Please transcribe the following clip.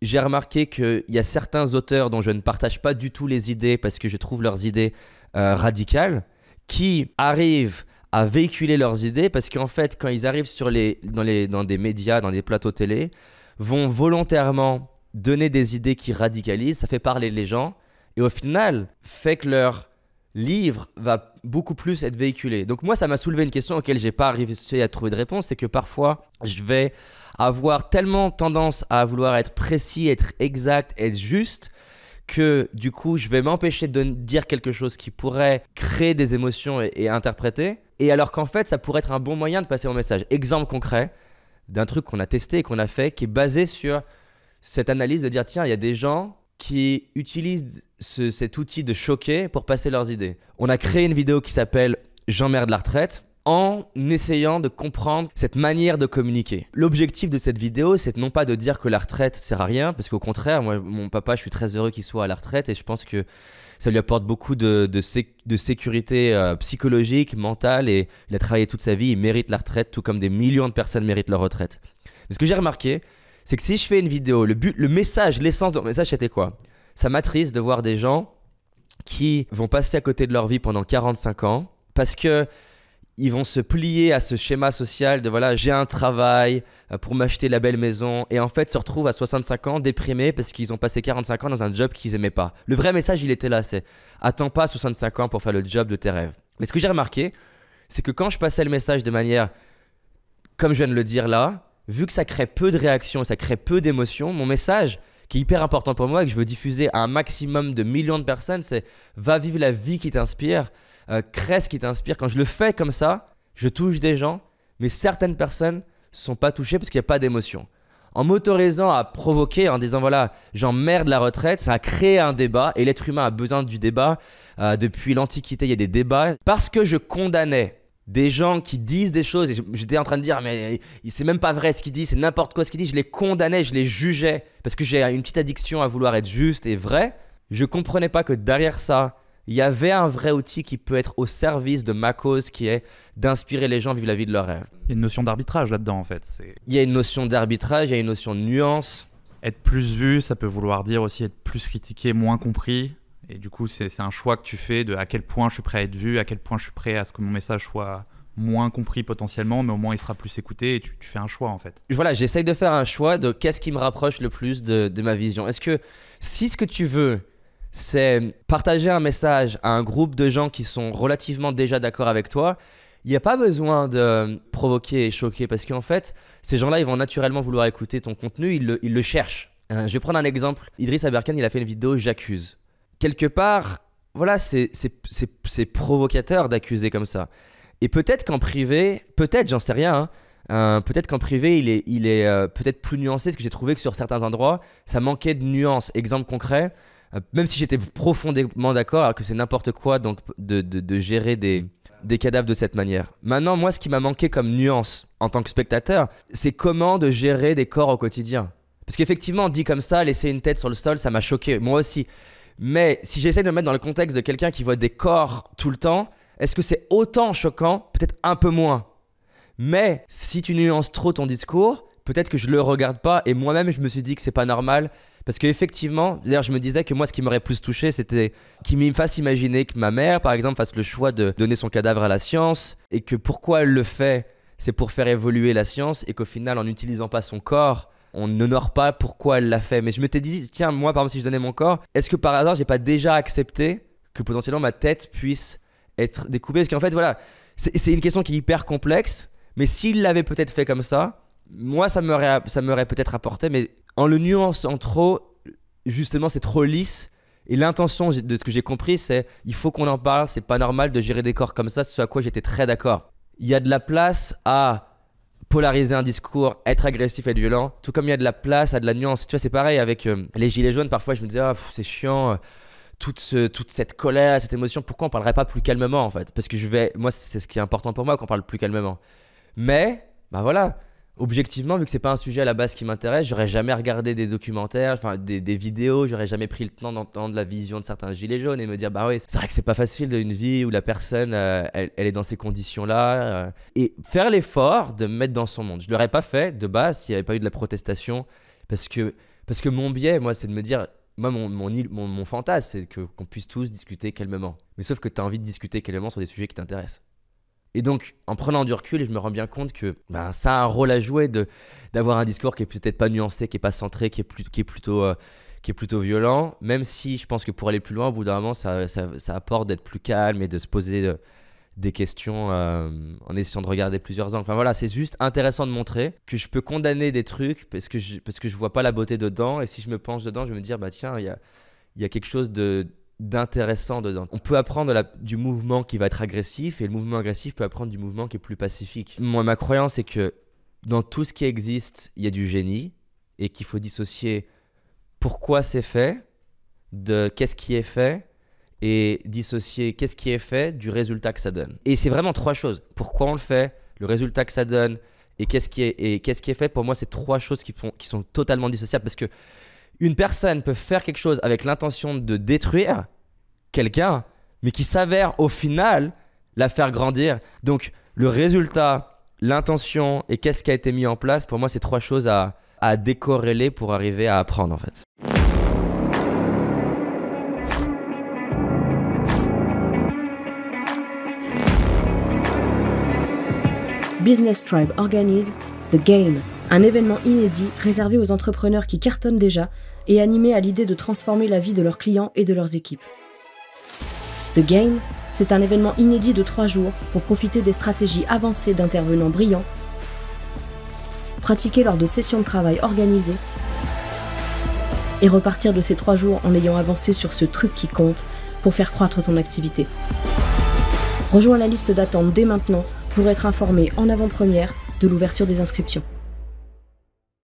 j'ai remarqué qu'il y a certains auteurs dont je ne partage pas du tout les idées parce que je trouve leurs idées radicales, qui arrivent à véhiculer leurs idées parce qu'en fait, quand ils arrivent dans des médias, dans des plateaux télé, vont volontairement donner des idées qui radicalisent, ça fait parler les gens et au final, fait que leur livre va beaucoup plus être véhiculé. Donc moi, ça m'a soulevé une question auquel j'ai pas réussi à trouver de réponse, c'est que parfois, je vais avoir tellement tendance à vouloir être précis, être exact, être juste, que du coup, je vais m'empêcher de dire quelque chose qui pourrait créer des émotions et interpréter, et alors qu'en fait, ça pourrait être un bon moyen de passer mon message. Exemple concret d'un truc qu'on a testé et qu'on a fait, qui est basé sur cette analyse de dire, tiens, il y a des gens qui utilisent cet outil de choquer pour passer leurs idées. On a créé une vidéo qui s'appelle « J'emmerde la retraite » en essayant de comprendre cette manière de communiquer. L'objectif de cette vidéo, c'est non pas de dire que la retraite sert à rien, parce qu'au contraire, moi, mon papa, je suis très heureux qu'il soit à la retraite et je pense que ça lui apporte beaucoup de sécurité psychologique, mentale, et il a travaillé toute sa vie, il mérite la retraite, tout comme des millions de personnes méritent leur retraite. Mais ce que j'ai remarqué, c'est que si je fais une vidéo, le message, l'essence de mon message, c'était quoi? Ça m'attriste de voir des gens qui vont passer à côté de leur vie pendant 45 ans parce que ils vont se plier à ce schéma social de voilà, j'ai un travail pour m'acheter la belle maison et en fait se retrouvent à 65 ans déprimés parce qu'ils ont passé 45 ans dans un job qu'ils aimaient pas. Le vrai message, il était là, c'est attends pas 65 ans pour faire le job de tes rêves. Mais ce que j'ai remarqué, c'est que quand je passais le message de manière comme je viens de le dire là, vu que ça crée peu de réactions et ça crée peu d'émotions, mon message qui est hyper important pour moi et que je veux diffuser à un maximum de millions de personnes, c'est va vivre la vie qui t'inspire, crée ce qui t'inspire. Quand je le fais comme ça, je touche des gens, mais certaines personnes ne sont pas touchées parce qu'il n'y a pas d'émotion. En m'autorisant à provoquer, en disant voilà, j'emmerde la retraite, ça a créé un débat et l'être humain a besoin du débat. Depuis l'Antiquité, il y a des débats parce que je condamnais des gens qui disent des choses et j'étais en train de dire mais c'est même pas vrai ce qu'ils disent, c'est n'importe quoi ce qu'ils disent, je les condamnais, je les jugeais parce que j'ai une petite addiction à vouloir être juste et vrai. Je comprenais pas que derrière ça, il y avait un vrai outil qui peut être au service de ma cause qui est d'inspirer les gens à vivre la vie de leurs rêves. Il y a une notion d'arbitrage là-dedans en fait. Il y a une notion d'arbitrage, il y a une notion de nuance. Être plus vu, ça peut vouloir dire aussi être plus critiqué, moins compris. Et du coup, c'est un choix que tu fais de à quel point je suis prêt à être vu, à quel point je suis prêt à ce que mon message soit moins compris potentiellement, mais au moins il sera plus écouté et tu fais un choix en fait. Voilà, j'essaye de faire un choix de qu'est-ce qui me rapproche le plus de ma vision. Est-ce que si ce que tu veux, c'est partager un message à un groupe de gens qui sont relativement déjà d'accord avec toi, il n'y a pas besoin de provoquer et choquer parce qu'en fait, ces gens-là, ils vont naturellement vouloir écouter ton contenu, ils le cherchent. Je vais prendre un exemple. Idriss Aberkan, il a fait une vidéo « J'accuse ». Quelque part, voilà, c'est provocateur d'accuser comme ça. Et peut-être qu'en privé, peut-être, j'en sais rien, hein, peut-être qu'en privé, il est peut-être plus nuancé, parce que j'ai trouvé que sur certains endroits, ça manquait de nuance. Exemple concret, même si j'étais profondément d'accord, alors que c'est n'importe quoi donc, de gérer des cadavres de cette manière. Maintenant, moi, ce qui m'a manqué comme nuance en tant que spectateur, c'est comment de gérer des corps au quotidien. Parce qu'effectivement, dit comme ça, laisser une tête sur le sol, ça m'a choqué, moi aussi. Mais si j'essaie de me mettre dans le contexte de quelqu'un qui voit des corps tout le temps, est-ce que c'est autant choquant? Peut-être un peu moins. Mais si tu nuances trop ton discours, peut-être que je le regarde pas et moi-même je me suis dit que c'est pas normal parce qu'effectivement, d'ailleurs je me disais que moi ce qui m'aurait plus touché c'était qu'il me fasse imaginer que ma mère par exemple fasse le choix de donner son cadavre à la science et que pourquoi elle le fait c'est pour faire évoluer la science et qu'au final en n'utilisant pas son corps on n'honore pas pourquoi elle l'a fait. Mais je m'étais dit, tiens, moi, par exemple, si je donnais mon corps, est-ce que par hasard, j'ai pas déjà accepté que potentiellement ma tête puisse être découpée? Parce qu'en fait, voilà, c'est une question qui est hyper complexe, mais s'il l'avait peut-être fait comme ça, moi, ça m'aurait peut-être apporté, mais en le nuançant trop, justement, c'est trop lisse. Et l'intention de ce que j'ai compris, c'est il faut qu'on en parle, c'est pas normal de gérer des corps comme ça, ce à quoi j'étais très d'accord. Il y a de la place à polariser un discours, être agressif, être violent, tout comme il y a de la place à de la nuance. Tu vois, c'est pareil avec les gilets jaunes, parfois je me disais c'est chiant, toute cette colère, cette émotion, pourquoi on parlerait pas plus calmement en fait? Parce que moi c'est ce qui est important pour moi qu'on parle plus calmement. Mais, bah voilà, objectivement, vu que c'est pas un sujet à la base qui m'intéresse, j'aurais jamais regardé des documentaires, enfin des vidéos, j'aurais jamais pris le temps d'entendre la vision de certains gilets jaunes et me dire bah oui, c'est vrai que c'est pas facile d'une vie où la personne elle est dans ces conditions-là et faire l'effort de me mettre dans son monde. Je l'aurais pas fait de base s'il n'y avait pas eu de la protestation Parce que mon biais, moi, c'est de me dire, moi, mon fantasme, c'est qu'on puisse tous discuter calmement. Mais sauf que tu as envie de discuter calmement sur des sujets qui t'intéressent. Et donc, en prenant du recul, je me rends bien compte que ça a un rôle à jouer d'avoir un discours qui est peut-être pas nuancé, qui est pas centré, qui est plutôt violent, même si je pense que pour aller plus loin, au bout d'un moment, ça apporte d'être plus calme et de se poser des questions en essayant de regarder plusieurs angles. Enfin voilà, c'est juste intéressant de montrer que je peux condamner des trucs parce que je vois pas la beauté dedans, et si je me penche dedans, je vais me dire, tiens, il y a quelque chose d'intéressant dedans. On peut apprendre du mouvement qui va être agressif, et le mouvement agressif peut apprendre du mouvement qui est plus pacifique. Moi, ma croyance, c'est que dans tout ce qui existe, il y a du génie, et qu'il faut dissocier pourquoi c'est fait, de qu'est-ce qui est fait, et dissocier qu'est-ce qui est fait du résultat que ça donne. Et c'est vraiment 3 choses. Pourquoi on le fait, le résultat que ça donne, et qu'est-ce qui est fait. Pour moi, c'est 3 choses qui sont totalement dissociables, parce que une personne peut faire quelque chose avec l'intention de détruire quelqu'un, mais qui s'avère au final la faire grandir. Donc le résultat, l'intention et qu'est-ce qui a été mis en place, pour moi, c'est 3 choses à décorréler pour arriver à apprendre en fait. Business Tribe organise The Game, un événement inédit réservé aux entrepreneurs qui cartonnent déjà et animés à l'idée de transformer la vie de leurs clients et de leurs équipes. The Game, c'est un événement inédit de 3 jours pour profiter des stratégies avancées d'intervenants brillants, pratiquer lors de sessions de travail organisées et repartir de ces 3 jours en ayant avancé sur ce truc qui compte pour faire croître ton activité. Rejoins la liste d'attente dès maintenant pour être informé en avant-première de l'ouverture des inscriptions.